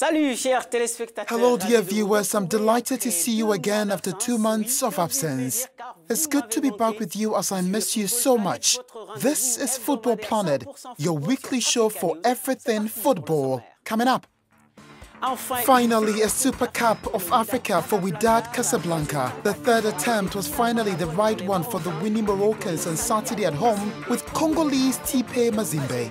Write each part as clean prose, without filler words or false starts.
Hello, dear viewers. I'm delighted to see you again after 2 months of absence. It's good to be back with you as I miss you so much. This is Football Planet, your weekly show for everything football. Coming up. Finally, a Super Cup of Africa for Wydad Casablanca. The third attempt was finally the right one for the winning Moroccans on Saturday at home with Congolese TP Mazembe.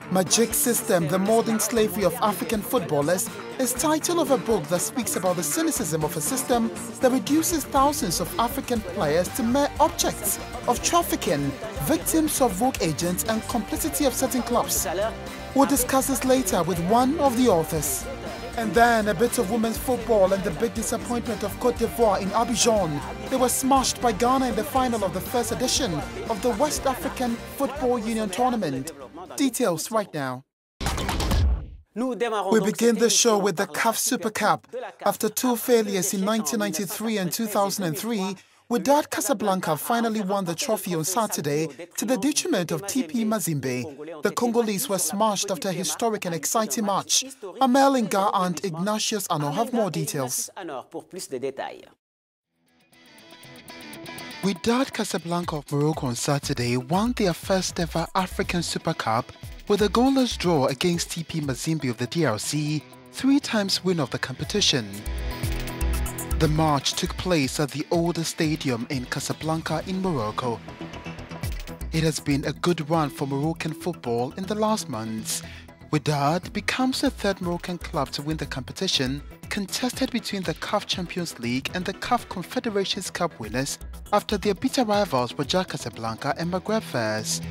Magic System, the modern slavery of African footballers, is title of a book that speaks about the cynicism of a system that reduces thousands of African players to mere objects of trafficking, victims of rogue agents and complicity of certain clubs. We'll discuss this later with one of the authors. And then a bit of women's football and the big disappointment of Côte d'Ivoire in Abidjan. They were smashed by Ghana in the final of the first edition of the West African Football Union Tournament. Details right now. We begin the show with the CAF Super Cup. After two failures in 1993 and 2003, Wydad Casablanca finally won the trophy on Saturday to the detriment of TP Mazembe. The Congolese were smashed after a historic and exciting match. Amel Nga and Ignatius Ano have more details. Wydad Casablanca of Morocco on Saturday won their first ever African Super Cup with a goalless draw against TP Mazembe of the DRC, 3 times winner of the competition. The match took place at the oldest stadium in Casablanca in Morocco. It has been a good run for Moroccan football in the last months. Wydad becomes the third Moroccan club to win the competition, contested between the CAF Champions League and the CAF Confederations Cup winners after their bitter rivals Wydad Casablanca and Maghreb Fairs.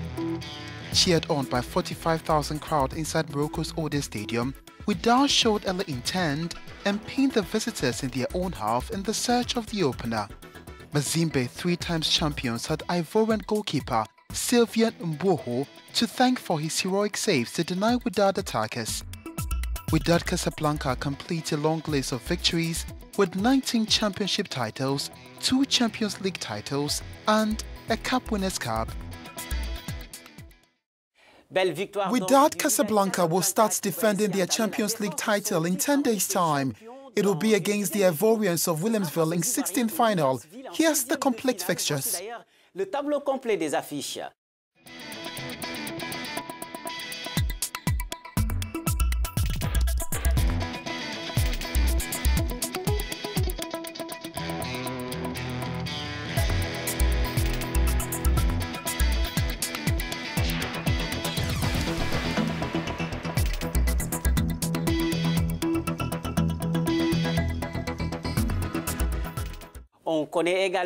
Cheered on by 45,000 crowd inside Morocco's oldest stadium, Wydad showed early intent and pinned the visitors in their own half in the search of the opener. Mazembe, 3 times champions, had Ivorian goalkeeper Sylvain Mboho to thank for his heroic saves to deny Wydad attackers. Wydad Casablanca complete a long list of victories with 19 championship titles, 2 Champions League titles and a Cup Winners' Cup. Wydad Casablanca will start defending their Champions League title in 10 days' time. It will be against the Ivorians of Williamsville in 16th final. Here's the complete fixtures.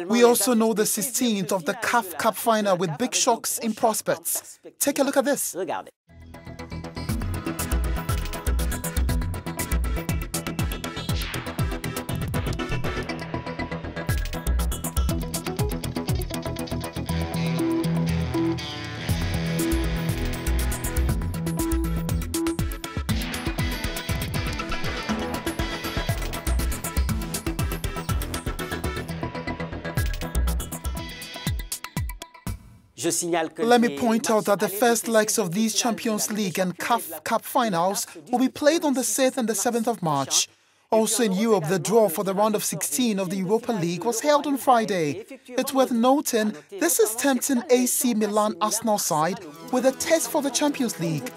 We also know the 16th of the CAF Cup final with big shocks in prospects. Take a look at this. Let me point out that the first legs of these Champions League and CAF Cup finals will be played on the 6th and the 7th of March. Also in Europe, the draw for the round of 16 of the Europa League was held on Friday. It's worth noting, this is tempting AC Milan Arsenal side with a test for the Champions League.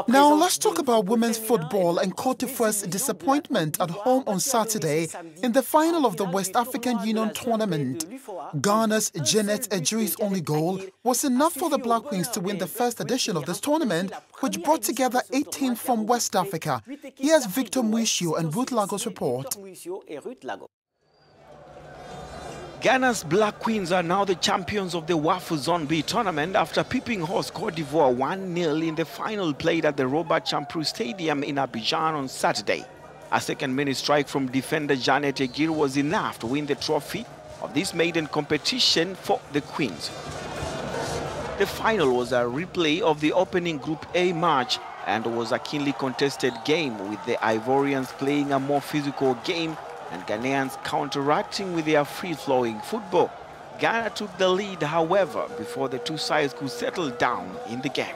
Now let's talk about women's football and Côte d'Ivoire's disappointment at home on Saturday in the final of the West African Union Tournament. Ghana's Jeanette Ejuri's only goal was enough for the Black Queens to win the first edition of this tournament, which brought together 8 teams from West Africa. Here's Victor Muisio and Ruth Lagos' report. Ghana's Black Queens are now the champions of the WAFU Zone B tournament after peeping host Côte d'Ivoire 1-0 in the final played at the Robert Champrou Stadium in Abidjan on Saturday. A second-minute strike from defender Jeanette Ejuri was enough to win the trophy of this maiden competition for the Queens. The final was a replay of the opening Group A match and was a keenly contested game, with the Ivorians playing a more physical game and Ghanaians counteracting with their free-flowing football. Ghana took the lead, however, before the two sides could settle down in the game.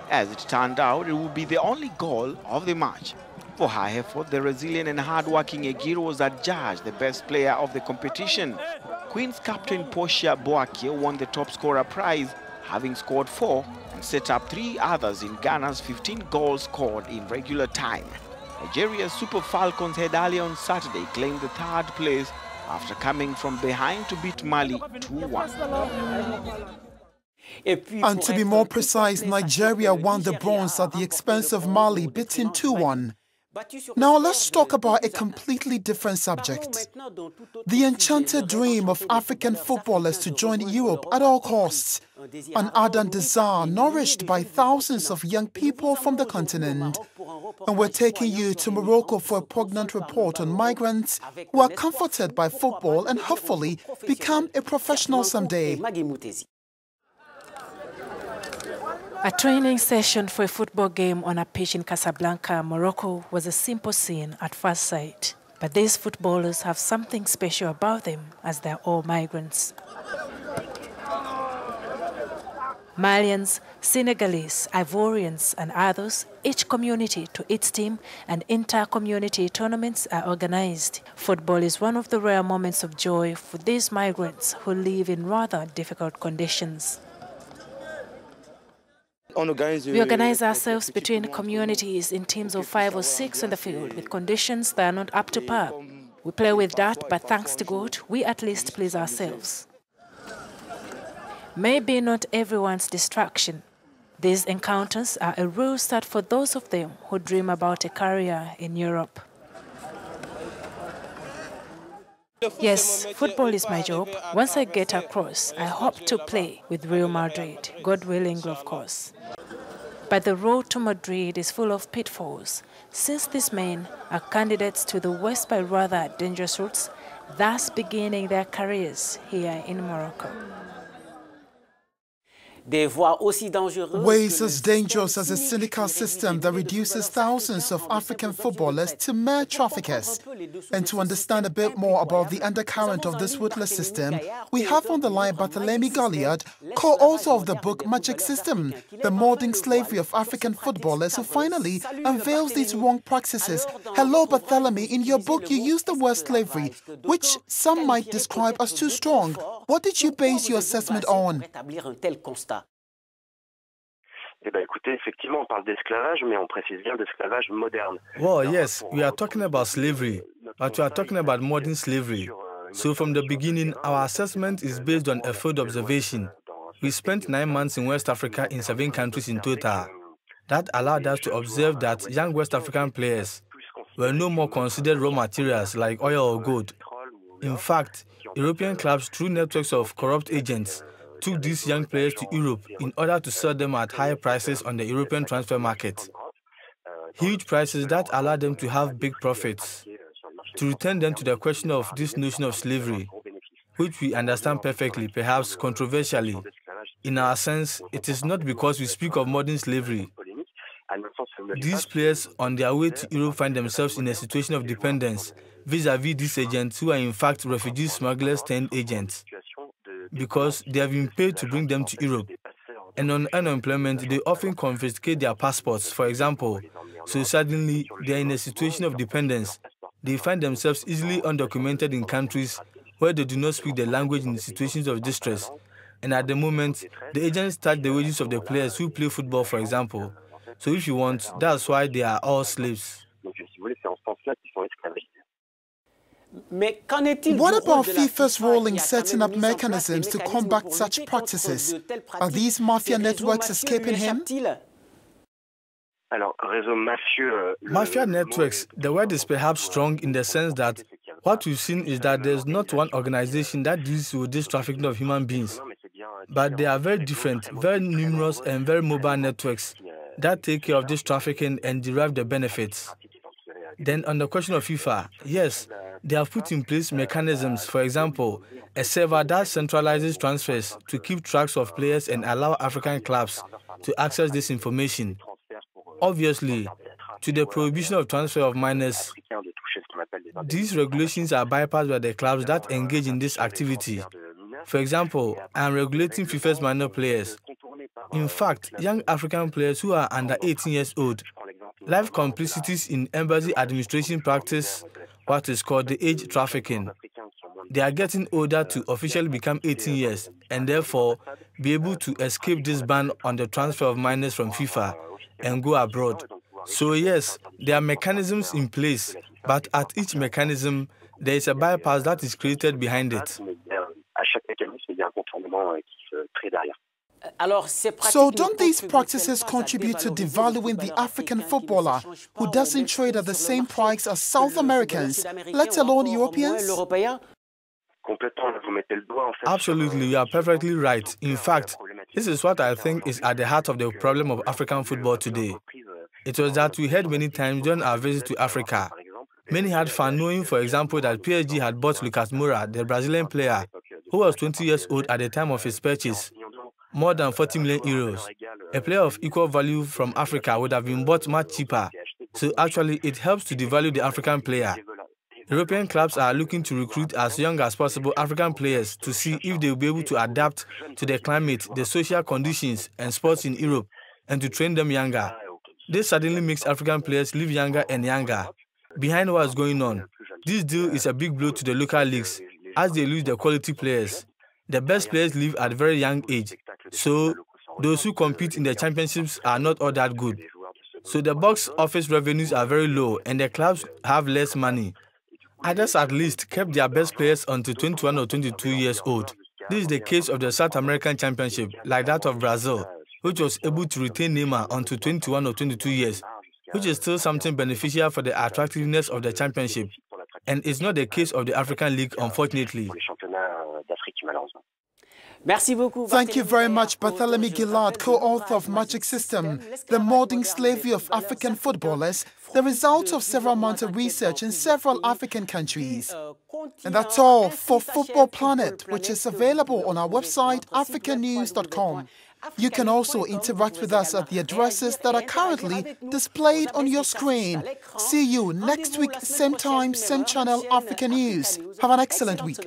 As it turned out, it would be the only goal of the match. For high effort, the resilient and hard-working Egiro was adjudged the best player of the competition. Queen's captain Portia Boakye won the top scorer prize, having scored 4 and set up 3 others in Ghana's 15 goals scored in regular time. Nigeria's Super Falcons had earlier on Saturday claimed the 3rd place after coming from behind to beat Mali 2-1. And to be more precise, Nigeria won the bronze at the expense of Mali, beating 2-1. Now let's talk about a completely different subject. The enchanted dream of African footballers to join Europe at all costs. An ardent desire nourished by thousands of young people from the continent. And we're taking you to Morocco for a poignant report on migrants who are comforted by football and hopefully become a professional someday. A training session for a football game on a pitch in Casablanca, Morocco, was a simple scene at first sight. But these footballers have something special about them, as they're all migrants. Malians, Senegalese, Ivorians, and others, each community to its team, and inter-community tournaments are organized. Football is one of the rare moments of joy for these migrants who live in rather difficult conditions. We organize ourselves between communities in teams of 5 or 6 on the field with conditions that are not up to par. We play with that, but thanks to God, we at least please ourselves. Maybe not everyone's distraction. These encounters are a real start for those of them who dream about a career in Europe. Yes, football is my job. Once I get across, I hope to play with Real Madrid, God willing, of course. But the road to Madrid is full of pitfalls, since these men are candidates to the West by rather dangerous routes, thus beginning their careers here in Morocco. Ways as dangerous as a cynical system that reduces thousands of African footballers to mere traffickers. And to understand a bit more about the undercurrent of this ruthless system, we have on the line Barthélemy Goliath, co-author of the book Magic System, The Modern Slavery of African Footballers, who finally unveils these wrong practices. Hello, Barthélemy. In your book, you use the word slavery, which some might describe as too strong. What did you base your assessment on? Eh bien, écoutez, effectivement, on parle d'esclavage, mais on précise bien d'esclavage moderne. Well, yes, we are talking about slavery, but we are talking about modern slavery. So from the beginning, our assessment is based on a field observation. We spent 9 months in West Africa in 7 countries in total. That allowed us to observe that young West African players were no more considered raw materials like oil or gold. In fact, European clubs, through networks of corrupt agents, took these young players to Europe in order to sell them at higher prices on the European transfer market. Huge prices that allowed them to have big profits. To return them to the question of this notion of slavery, which we understand perfectly, perhaps controversially. In our sense, it is not because we speak of modern slavery. These players on their way to Europe find themselves in a situation of dependence vis-à-vis these agents who are in fact refugee smugglers turned agents, because they have been paid to bring them to Europe. And on unemployment, they often confiscate their passports, for example. So suddenly, they are in a situation of dependence. They find themselves easily undocumented in countries where they do not speak the language in situations of distress. And at the moment, the agents touch the wages of the players who play football, for example. So if you want, that's why they are all slaves. What about FIFA's role in setting up mechanisms to combat such practices? Are these mafia networks escaping him? Mafia networks, the word is perhaps strong in the sense that what we've seen is that there's not one organization that deals with this trafficking of human beings. But they are very different, very numerous and very mobile networks that take care of this trafficking and derive the benefits. Then on the question of FIFA, yes, they have put in place mechanisms, for example, a server that centralizes transfers to keep tracks of players and allow African clubs to access this information. Obviously, to the prohibition of transfer of minors, these regulations are bypassed by the clubs that engage in this activity. For example, I am regulating FIFA's minor players. In fact, young African players who are under 18 years old live complicities in embassy administration practice what is called the age trafficking. They are getting older to officially become 18 years and therefore be able to escape this ban on the transfer of minors from FIFA and go abroad. So yes, there are mechanisms in place, but at each mechanism, there is a bypass that is created behind it. So don't these practices contribute to devaluing the African footballer who doesn't trade at the same price as South Americans, let alone Europeans? Absolutely, you are perfectly right. In fact, this is what I think is at the heart of the problem of African football today. It was that we heard many times during our visit to Africa. Many had fun knowing, for example, that PSG had bought Lucas Moura, the Brazilian player, who was 20 years old at the time of his purchase, more than 40 million euros. A player of equal value from Africa would have been bought much cheaper. So actually, it helps to devalue the African player. European clubs are looking to recruit as young as possible African players to see if they will be able to adapt to the climate, the social conditions, and sports in Europe, and to train them younger. This suddenly makes African players live younger and younger. Behind what's going on, this deal is a big blow to the local leagues as they lose their quality players. The best players leave at a very young age, so those who compete in the championships are not all that good. So the box office revenues are very low and the clubs have less money. Others at least kept their best players until 21 or 22 years old. This is the case of the South American Championship, like that of Brazil, which was able to retain Neymar until 21 or 22 years, which is still something beneficial for the attractiveness of the championship. And it's not the case of the African League, unfortunately. Thank you very much, Barthélemy Gillard, co-author of Magic System, The Modern Slavery of African Footballers, the result of several months of research in several African countries. And that's all for Football Planet, which is available on our website, africanews.com. You can also interact with us at the addresses that are currently displayed on your screen. See you next week, same time, same channel, Africa News. Have an excellent week.